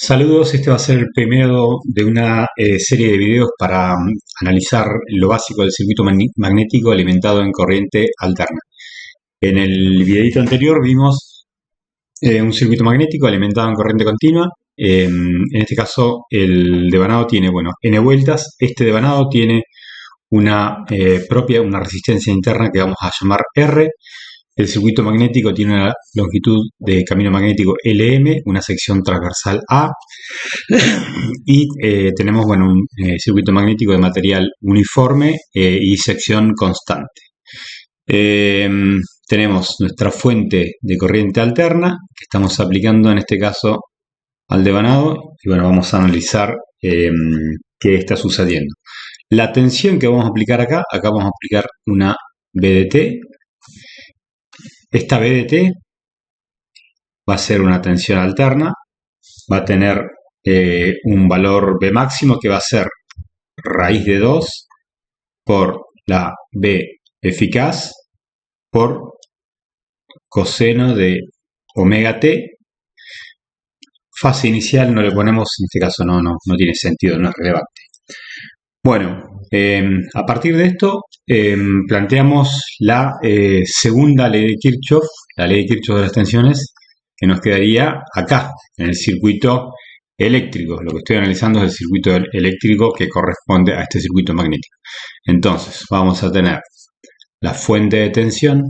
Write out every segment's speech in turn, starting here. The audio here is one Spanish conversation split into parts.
Saludos, este va a ser el primero de una serie de videos para analizar lo básico del circuito magnético alimentado en corriente alterna. En el videito anterior vimos un circuito magnético alimentado en corriente continua. En este caso el devanado tiene, n vueltas. Este devanado tiene una resistencia interna que vamos a llamar R. El circuito magnético tiene una longitud de camino magnético LM, una sección transversal A, y tenemos un circuito magnético de material uniforme y sección constante. Tenemos nuestra fuente de corriente alterna que estamos aplicando en este caso al devanado y vamos a analizar qué está sucediendo. La tensión que vamos a aplicar acá vamos a aplicar una BDT. Esta BDT va a ser una tensión alterna, va a tener un valor B máximo que va a ser raíz de 2 por la B eficaz por coseno de omega t. Fase inicial no le ponemos, en este caso no tiene sentido, no es relevante. A partir de esto planteamos la segunda ley de Kirchhoff, la ley de Kirchhoff de las tensiones, que nos quedaría acá, en el circuito eléctrico. Lo que estoy analizando es el circuito eléctrico que corresponde a este circuito magnético. Entonces, vamos a tener la fuente de tensión,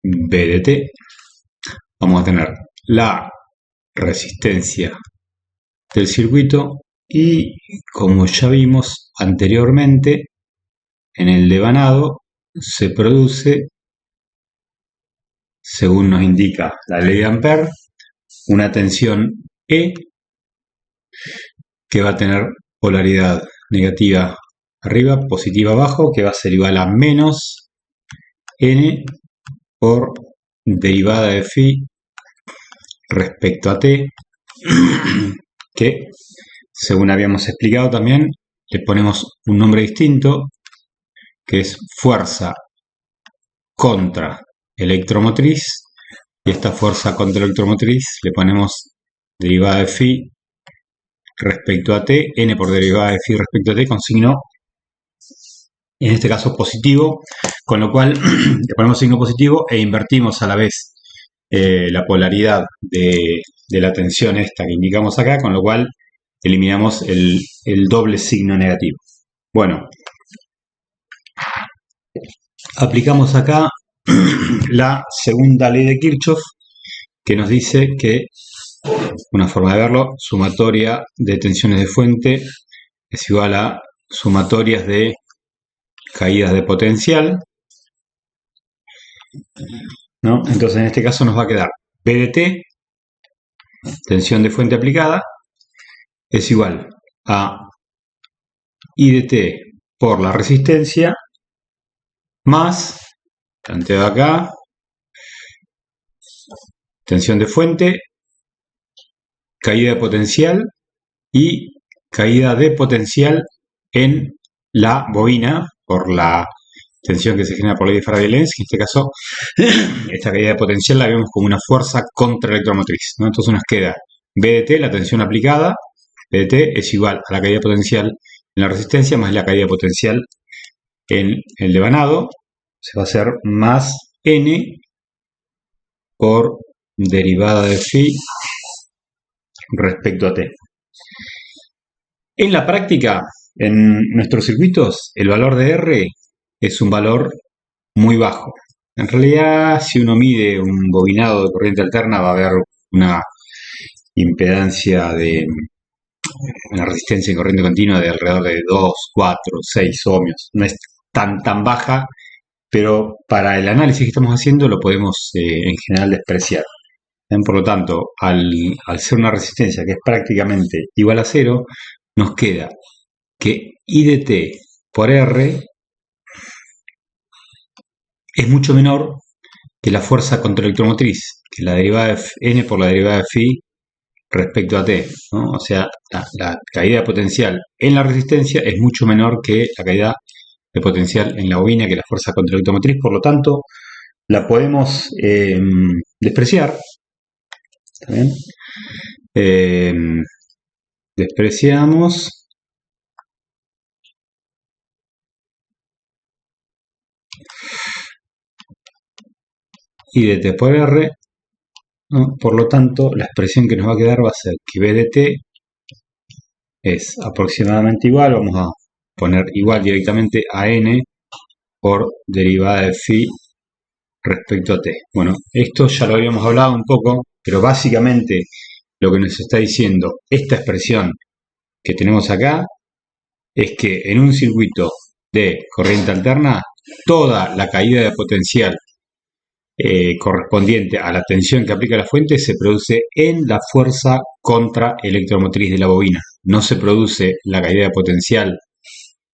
BDT. Vamos a tener la resistencia del circuito y, como ya vimos anteriormente, en el devanado se produce, según nos indica la ley de Ampère, una tensión E que va a tener polaridad negativa arriba, positiva abajo, que va a ser igual a menos N por derivada de phi respecto a T, que, según habíamos explicado también, le ponemos un nombre distinto, que es fuerza contra electromotriz, y esta fuerza contra electromotriz le ponemos derivada de phi respecto a T, N por derivada de phi respecto a T, con signo, en este caso positivo, con lo cual le ponemos signo positivo e invertimos a la vez la polaridad de la tensión esta que indicamos acá, con lo cual eliminamos el doble signo negativo. Aplicamos acá la segunda ley de Kirchhoff, que nos dice que, una forma de verlo, sumatoria de tensiones de fuente es igual a sumatorias de caídas de potencial, ¿no? Entonces, en este caso nos va a quedar BDT, tensión de fuente aplicada, es igual a IDT por la resistencia más, planteo acá, tensión de fuente, caída de potencial y caída de potencial en la bobina por la tensión que se genera por ley de Faraday-Lenz, que en este caso esta caída de potencial la vemos como una fuerza contra electromotriz, ¿no? Entonces nos queda BDT, la tensión aplicada, BDT es igual a la caída de potencial en la resistencia más la caída de potencial en el devanado, se va a hacer más N por derivada de phi respecto a T. En la práctica, en nuestros circuitos, el valor de R es un valor muy bajo. En realidad, si uno mide un bobinado de corriente alterna, va a haber una impedancia de una resistencia en corriente continua de alrededor de 2, 4, 6 ohmios. No es tan baja, pero para el análisis que estamos haciendo lo podemos en general despreciar. Por lo tanto, al ser una resistencia que es prácticamente igual a 0, nos queda que IDT por R es mucho menor que la fuerza contra electromotriz, que la derivada de N por la derivada de phi respecto a T, ¿no? O sea, la caída de potencial en la resistencia es mucho menor que la caída de potencial en la bobina, que la fuerza contra electromotriz. Por lo tanto, la podemos despreciar. ¿Está bien? Despreciamos y de t por r, ¿no? Por lo tanto, la expresión que nos va a quedar va a ser que b de t es aproximadamente igual, vamos a poner igual directamente a n por derivada de phi respecto a t. Bueno, esto ya lo habíamos hablado un poco, pero básicamente lo que nos está diciendo esta expresión que tenemos acá es que en un circuito de corriente alterna, toda la caída de potencial correspondiente a la tensión que aplica la fuente se produce en la fuerza contraelectromotriz de la bobina. No se produce la caída de potencial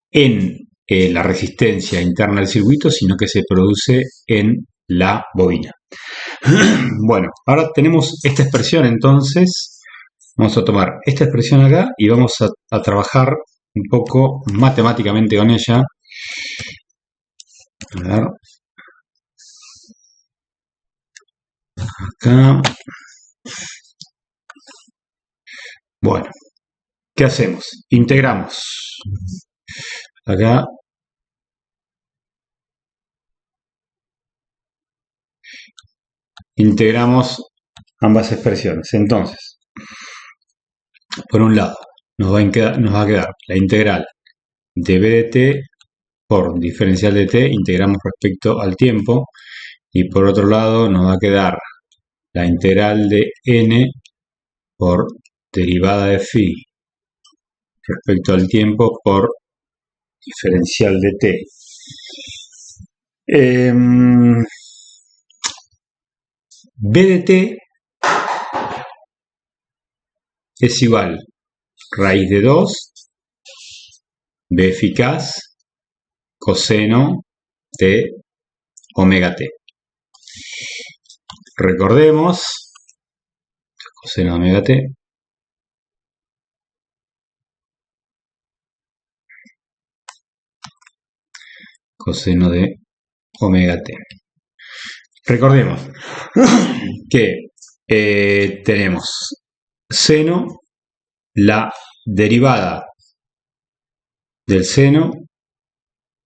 en la resistencia interna del circuito, sino que se produce en la bobina. Bueno, ahora tenemos esta expresión, entonces vamos a tomar esta expresión acá y vamos a trabajar un poco matemáticamente con ella. A ver. Acá. Bueno, ¿qué hacemos? Integramos. Acá. Integramos ambas expresiones. Entonces, por un lado, nos va a quedar la integral de b de t por diferencial de t, integramos respecto al tiempo, y por otro lado nos va a quedar la integral de n por derivada de phi respecto al tiempo por diferencial de t. B de t es igual raíz de 2 b eficaz coseno de omega t. Recordemos, coseno de omega t coseno de omega t. Recordemos que tenemos seno, la derivada del seno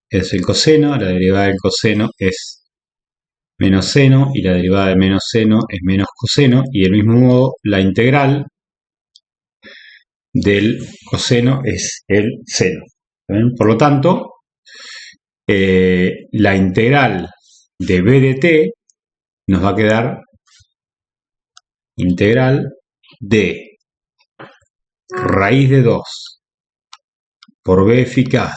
es el coseno, la derivada del coseno es menos seno y la derivada de menos seno es menos coseno, y del mismo modo la integral del coseno es el seno. ¿Ven? Por lo tanto, la integral de b de t nos va a quedar integral de raíz de 2 por b eficaz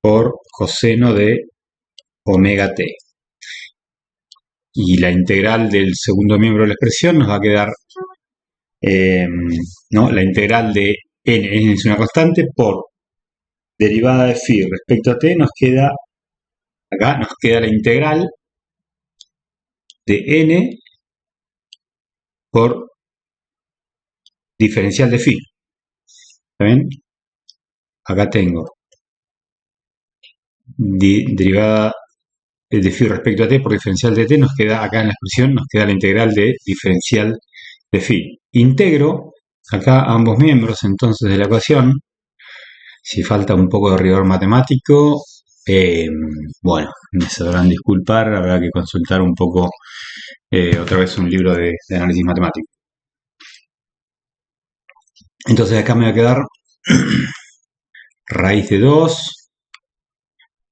por coseno de omega t. Y la integral del segundo miembro de la expresión nos va a quedar, ¿no? La integral de n es una constante, por derivada de phi respecto a t nos queda, acá nos queda la integral de n por diferencial de phi. ¿Ven? Acá tengo derivada de phi respecto a t por diferencial de t, nos queda acá en la expresión, nos queda la integral de diferencial de phi. Integro acá ambos miembros entonces de la ecuación. Si falta un poco de rigor matemático, bueno, me sabrán disculpar, habrá que consultar un poco otra vez un libro de análisis matemático. Entonces acá me va a quedar raíz de 2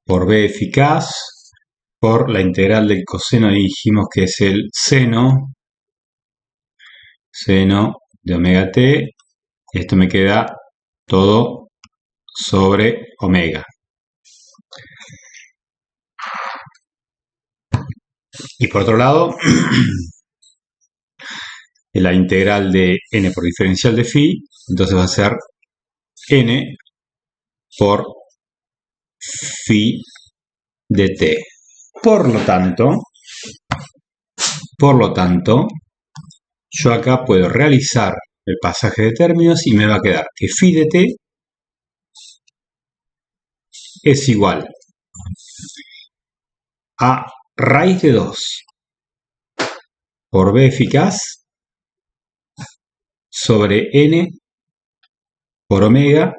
por b eficaz por la integral del coseno, y dijimos que es el seno de omega t. Esto me queda todo sobre omega. Y por otro lado, la integral de n por diferencial de phi, entonces va a ser n por phi de t. Por lo tanto, yo acá puedo realizar el pasaje de términos y me va a quedar que phi de t es igual a raíz de 2 por b eficaz sobre n por omega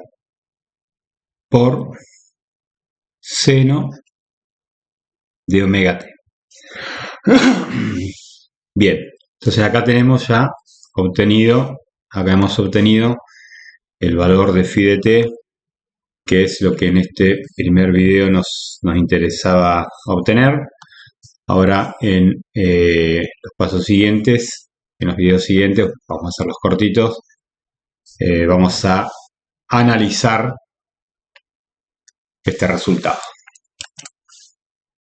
por seno de omega t. Bien, entonces acá tenemos ya obtenido, acá hemos obtenido el valor de phi de t, que es lo que en este primer video nos interesaba obtener. Ahora en los pasos siguientes, en los videos siguientes, vamos a hacer los cortitos, vamos a analizar este resultado.